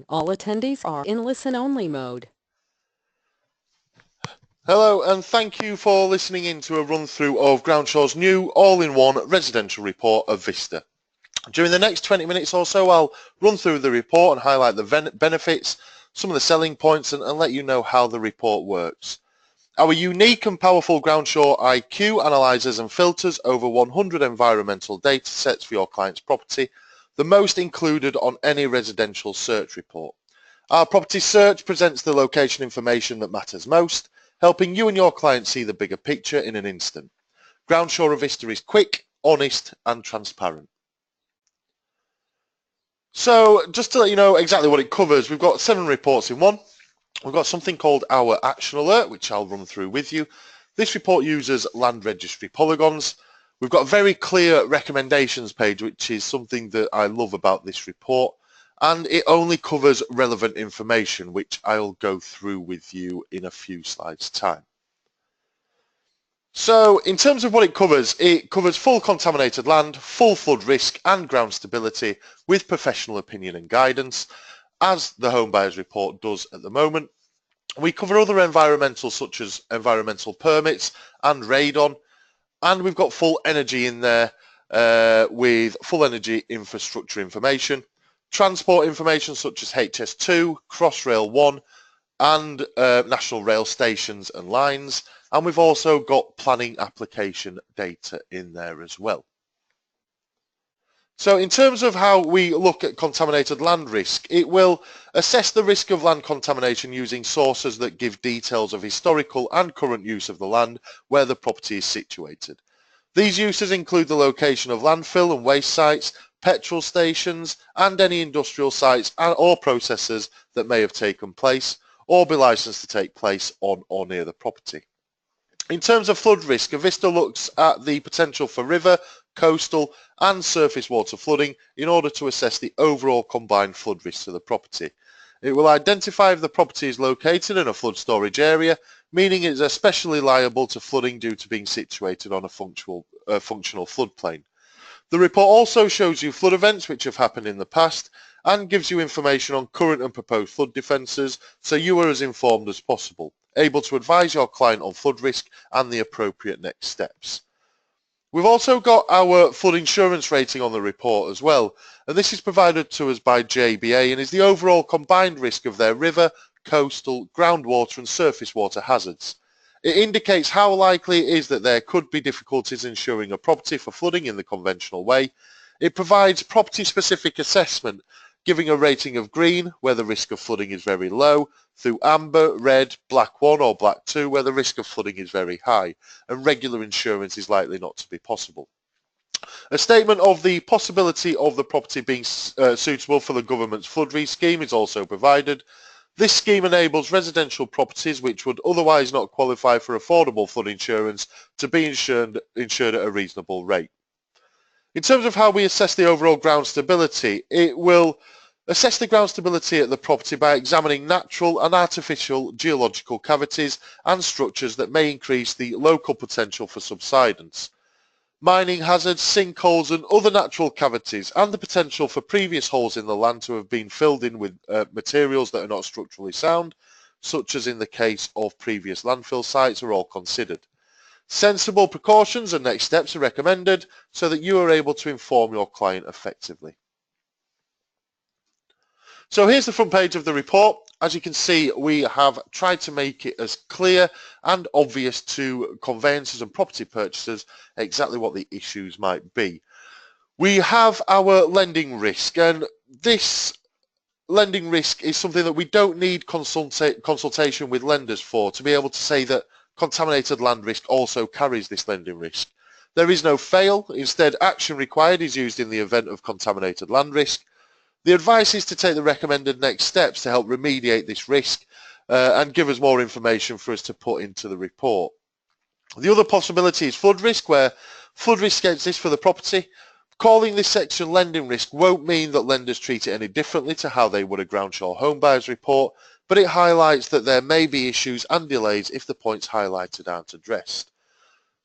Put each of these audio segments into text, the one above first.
All attendees are in listen-only mode. Hello and thank you for listening in to a run-through of Groundshaw's new all-in-one residential report of Avista. During the next 20 minutes or so I'll run through the report and highlight the benefits, some of the selling points and let you know how the report works. Our unique and powerful Groundshaw IQ analyzes and filters over 100 environmental data sets for your client's property, the most included on any residential search report. Our property search presents the location information that matters most, helping you and your client see the bigger picture in an instant. Groundshaw Avista is quick, honest and transparent. So just to let you know exactly what it covers, we've got 7 reports in one. We've got something called our action alert, which I'll run through with you. This report uses land registry polygons. We've got a very clear recommendations page, which is something that I love about this report. And it only covers relevant information, which I'll go through with you in a few slides' time. So in terms of what it covers full contaminated land, full flood risk and ground stability with professional opinion and guidance, as the Home Buyers Report does at the moment. We cover other environmental such as environmental permits and radon, and we've got full energy in there with full energy infrastructure information, transport information such as HS2, Crossrail 1 and national rail stations and lines, and we've also got planning application data in there as well. So in terms of how we look at contaminated land risk, it will assess the risk of land contamination using sources that give details of historical and current use of the land where the property is situated. These uses include the location of landfill and waste sites, petrol stations and any industrial sites or processes that may have taken place or be licensed to take place on or near the property. In terms of flood risk, Avista looks at the potential for river, coastal and surface water flooding in order to assess the overall combined flood risk to the property. It will identify if the property is located in a flood storage area, meaning it is especially liable to flooding due to being situated on a functional floodplain. The report also shows you flood events which have happened in the past and gives you information on current and proposed flood defences so you are as informed as possible, able to advise your client on flood risk and the appropriate next steps. We've also got our flood insurance rating on the report as well, and this is provided to us by JBA and is the overall combined risk of their river, coastal, groundwater and surface water hazards. It indicates how likely it is that there could be difficulties insuring a property for flooding in the conventional way. It provides property-specific assessment, giving a rating of green where the risk of flooding is very low, through amber, red, black 1 or black 2 where the risk of flooding is very high and regular insurance is likely not to be possible. A statement of the possibility of the property being suitable for the government's flood risk scheme is also provided. This scheme enables residential properties which would otherwise not qualify for affordable flood insurance to be insured at a reasonable rate. In terms of how we assess the overall ground stability, it will assess the ground stability at the property by examining natural and artificial geological cavities and structures that may increase the local potential for subsidence, mining hazards, sinkholes and other natural cavities, and the potential for previous holes in the land to have been filled in with materials that are not structurally sound, such as in the case of previous landfill sites, are all considered. Sensible precautions and next steps are recommended so that you are able to inform your client effectively. So here's the front page of the report. As you can see, we have tried to make it as clear and obvious to conveyancers and property purchasers exactly what the issues might be. We have our lending risk, and this lending risk is something that we don't need consultation with lenders for to be able to say that contaminated land risk also carries this lending risk. There is no fail, instead action required is used in the event of contaminated land risk. The advice is to take the recommended next steps to help remediate this risk and give us more information for us to put into the report. The other possibility is flood risk, where flood risk exists for the property. Calling this section lending risk won't mean that lenders treat it any differently to how they would a Groundshaw Home Buyers Report, but it highlights that there may be issues and delays if the points highlighted aren't addressed.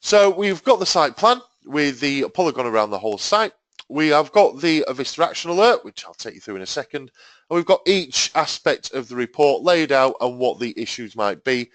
So we've got the site plan with the polygon around the whole site. We have got the Avista action alert, which I'll take you through in a second, And we've got each aspect of the report laid out and what the issues might be,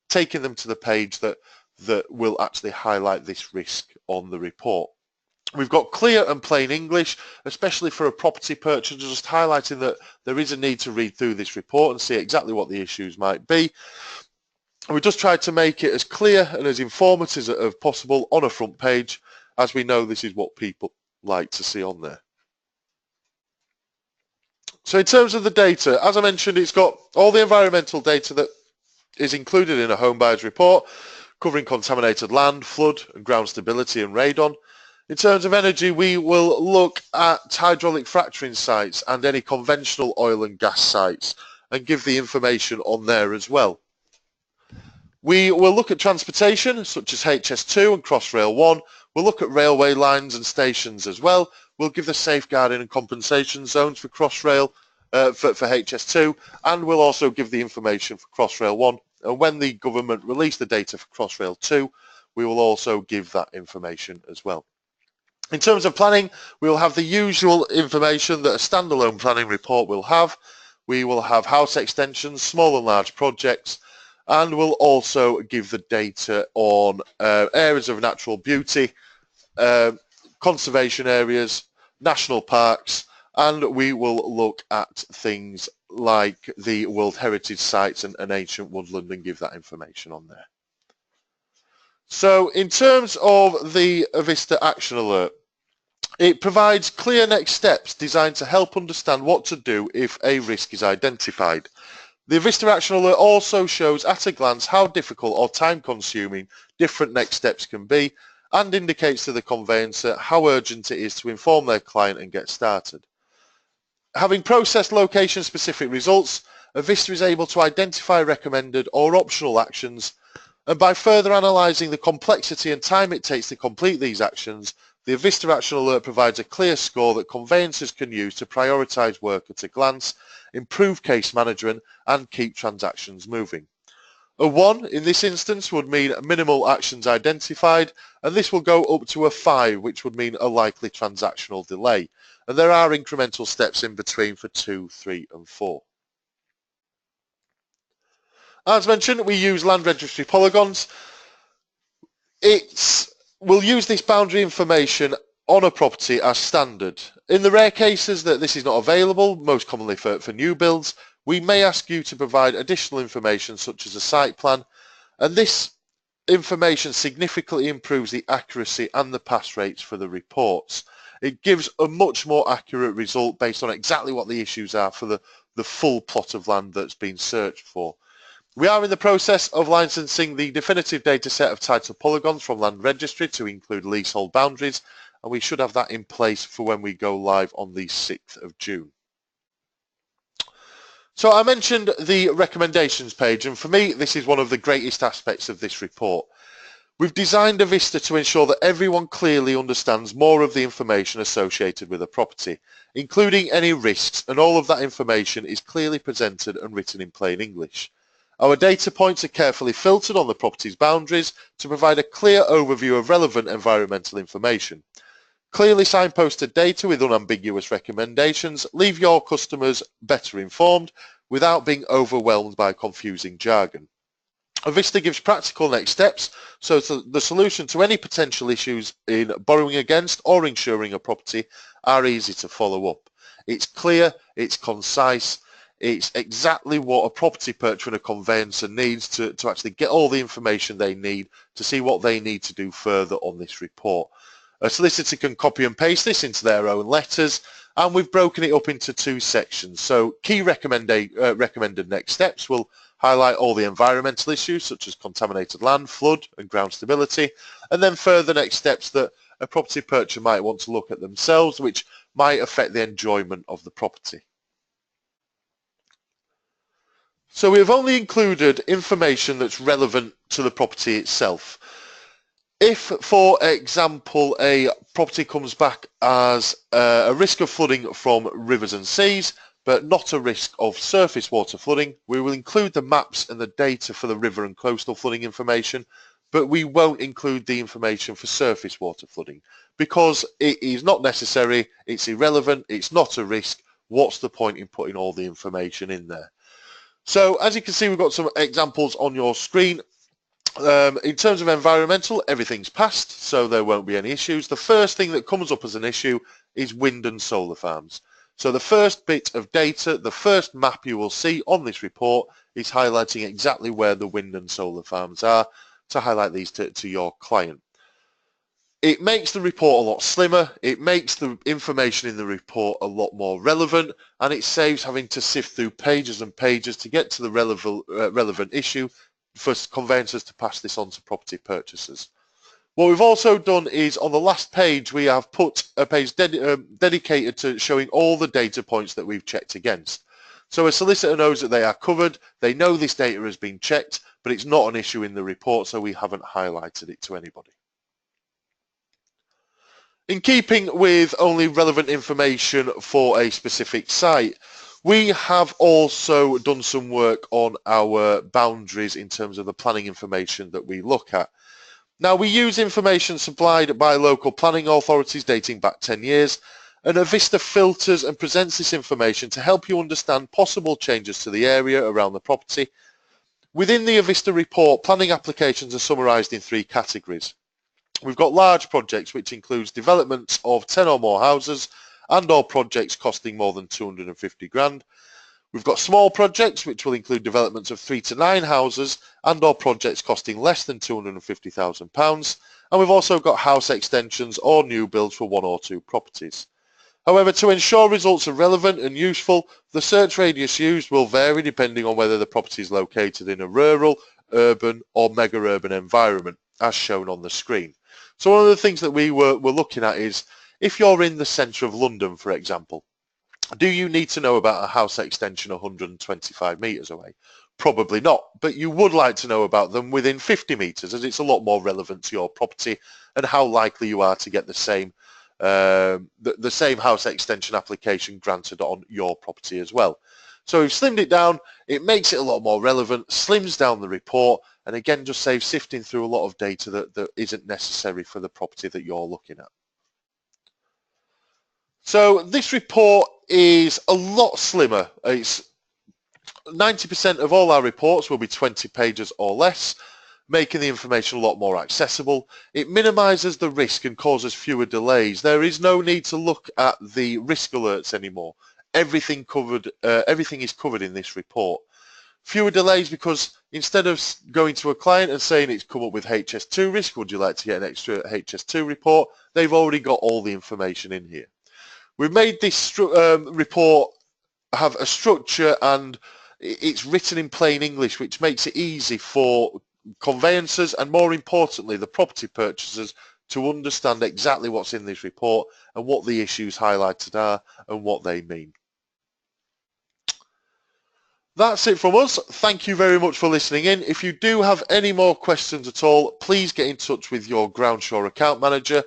taking them to the page that will actually highlight this risk on the report. We've got clear and plain English, especially for a property purchase, just highlighting that there is a need to read through this report and see exactly what the issues might be. And we just tried to make it as clear and as informative as possible on a front page, as we know this is what people like to see on there. So in terms of the data, as I mentioned, it's got all the environmental data that is included in a home buyer's report, covering contaminated land, flood and ground stability and radon. In terms of energy, we will look at hydraulic fracturing sites and any conventional oil and gas sites and give the information on there as well. We will look at transportation, such as HS2 and Crossrail 1. We'll look at railway lines and stations as well. We'll give the safeguarding and compensation zones for Crossrail, for HS2, and we'll also give the information for Crossrail 1. And when the government release the data for Crossrail 2, we will also give that information as well. In terms of planning, we will have the usual information that a standalone planning report will have. We will have house extensions, small and large projects, and we'll also give the data on areas of natural beauty, conservation areas, national parks, and we will look at things like the World Heritage Sites and ancient woodland and give that information on there. So in terms of the Avista Action Alert, it provides clear next steps designed to help understand what to do if a risk is identified. The Avista Action Alert also shows at a glance how difficult or time-consuming different next steps can be and indicates to the conveyancer how urgent it is to inform their client and get started. Having processed location-specific results, Avista is able to identify recommended or optional actions, and by further analysing the complexity and time it takes to complete these actions, the Avista Action Alert provides a clear score that conveyancers can use to prioritise work at a glance, improve case management and keep transactions moving. A 1 in this instance would mean minimal actions identified, and this will go up to a 5, which would mean a likely transactional delay. And there are incremental steps in between for 2, 3 and 4. As mentioned, we use land registry polygons. We'll use this boundary information on a property as standard. In the rare cases that this is not available, most commonly for new builds, we may ask you to provide additional information such as a site plan, and this information significantly improves the accuracy and the pass rates for the reports. It gives a much more accurate result based on exactly what the issues are for the full plot of land that's been searched for. We are in the process of licensing the definitive data set of title polygons from Land Registry to include leasehold boundaries, and we should have that in place for when we go live on the 6th of June. So I mentioned the recommendations page, and for me this is one of the greatest aspects of this report. We've designed Avista to ensure that everyone clearly understands more of the information associated with a property, including any risks, and all of that information is clearly presented and written in plain English. Our data points are carefully filtered on the property's boundaries to provide a clear overview of relevant environmental information. Clearly signposted data with unambiguous recommendations leave your customers better informed without being overwhelmed by confusing jargon. Avista gives practical next steps, so the solution to any potential issues in borrowing against or insuring a property are easy to follow up. It's clear, it's concise, it's exactly what a property purchaser and a conveyancer needs to actually get all the information they need to see what they need to do further on this report. A solicitor can copy and paste this into their own letters, and we've broken it up into 2 sections. So key recommended next steps will highlight all the environmental issues such as contaminated land, flood and ground stability, and then further next steps that a property purchaser might want to look at themselves, which might affect the enjoyment of the property. So we have only included information that's relevant to the property itself. If, for example, a property comes back as a risk of flooding from rivers and seas, but not a risk of surface water flooding, we will include the maps and the data for the river and coastal flooding information, but we won't include the information for surface water flooding because it is not necessary, it's irrelevant, it's not a risk. what's the point in putting all the information in there? So as you can see, we've got some examples on your screen. In terms of environmental, everything's passed, so there won't be any issues. The first thing that comes up as an issue is wind and solar farms. So the first bit of data, the first map you will see on this report is highlighting exactly where the wind and solar farms are to highlight these to your client. It makes the report a lot slimmer, it makes the information in the report a lot more relevant, and it saves having to sift through pages and pages to get to the relevant issue for conveyancers to pass this on to property purchasers. What we've also done is on the last page we have put a page dedicated to showing all the data points that we've checked against. So a solicitor knows that they are covered, they know this data has been checked, but it's not an issue in the report, so we haven't highlighted it to anybody. In keeping with only relevant information for a specific site, we have also done some work on our boundaries in terms of the planning information that we look at. Now, we use information supplied by local planning authorities dating back 10 years, and Avista filters and presents this information to help you understand possible changes to the area around the property. Within the Avista report, planning applications are summarised in 3 categories. We've got large projects, which includes developments of 10 or more houses and or projects costing more than 250 grand. We've got small projects, which will include developments of 3 to 9 houses and or projects costing less than £250,000. And we've also got house extensions or new builds for 1 or 2 properties. However, to ensure results are relevant and useful, the search radius used will vary depending on whether the property is located in a rural, urban or mega-urban environment, as shown on the screen. So one of the things that we were looking at is, if you're in the centre of London, for example, do you need to know about a house extension 125 metres away? Probably not, but you would like to know about them within 50 metres, as it's a lot more relevant to your property and how likely you are to get the same house extension application granted on your property as well. So we've slimmed it down, it makes it a lot more relevant, slims down the report, and again just saves sifting through a lot of data that isn't necessary for the property that you're looking at. So this report is a lot slimmer. It's 90% of all our reports will be 20 pages or less, making the information a lot more accessible. It minimises the risk and causes fewer delays. There is no need to look at the risk alerts anymore. Everything is covered in this report. Fewer delays because instead of going to a client and saying it's come up with HS2 risk, would you like to get an extra HS2 report? They've already got all the information in here. We've made this report have a structure, and it's written in plain English, which makes it easy for conveyancers and, more importantly, the property purchasers to understand exactly what's in this report and what the issues highlighted are and what they mean. That's it from us. Thank you very much for listening in. If you do have any more questions at all, please get in touch with your Groundshaw account manager.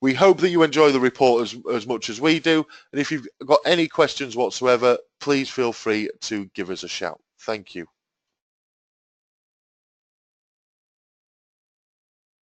We hope that you enjoy the report as much as we do. And if you've got any questions whatsoever, please feel free to give us a shout. Thank you.